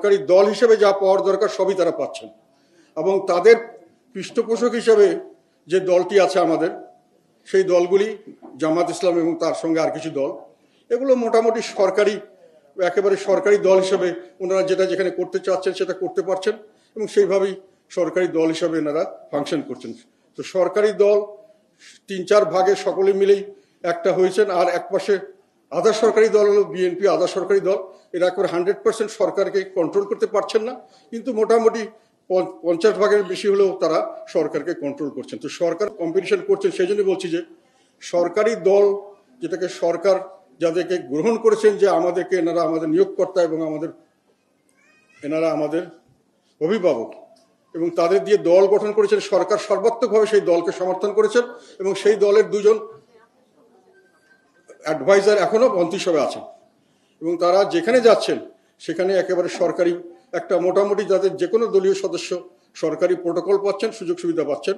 সরকারি দল হিসেবে যা পাওয়ার দরকার সবই তারা পাচ্ছেন। এবং তাদের পৃষ্ঠপোষক হিসেবে যে দলটি আছে আমাদের, সেই দলগুলি জামাত ইসলাম এবং তার সঙ্গে আর কিছু দল, এগুলো মোটামুটি সরকারি, একেবারে সরকারি দল হিসেবে ওনারা যেটা যেখানে করতে চাচ্ছেন সেটা করতে পারছেন এবং সেইভাবেই সরকারি দল হিসাবে এনারা ফাংশন করছেন। তো সরকারি দল 3-4 ভাগে সকলে মিলেই একটা হয়েছেন। আর এক পাশে আধা সরকারি দল হলো বিএনপি, আধা সরকারি দল। এরা একবার 100% সরকারকে কন্ট্রোল করতে পারছেন না, কিন্তু মোটামুটি 50 ভাগের বেশি হলেও তারা সরকারকে কন্ট্রোল করছেন। তো সরকার কম্পিটিশন করছেন, সেই জন্য বলছি যে সরকারি দল, যেটাকে সরকার যাদেরকে গ্রহণ করেছেন যে আমাদেরকে এনারা আমাদের নিয়োগকর্তা এবং এনারা আমাদের অভিভাবক, এবং তাদের দিয়ে দল গঠন করেছেন, সরকার সর্বাত্মকভাবে সেই দলকে সমর্থন করেছেন এবং সেই দলের 2 জন অ্যাডভাইজার এখনো মন্ত্রিসভায় আছেন এবং তারা যেখানে যাচ্ছেন সেখানে একেবারে সরকারি একটা মোটামুটি যাদের যে কোনো দলীয় সদস্য সরকারি প্রোটোকল পাচ্ছেন, সুযোগ সুবিধা পাচ্ছেন।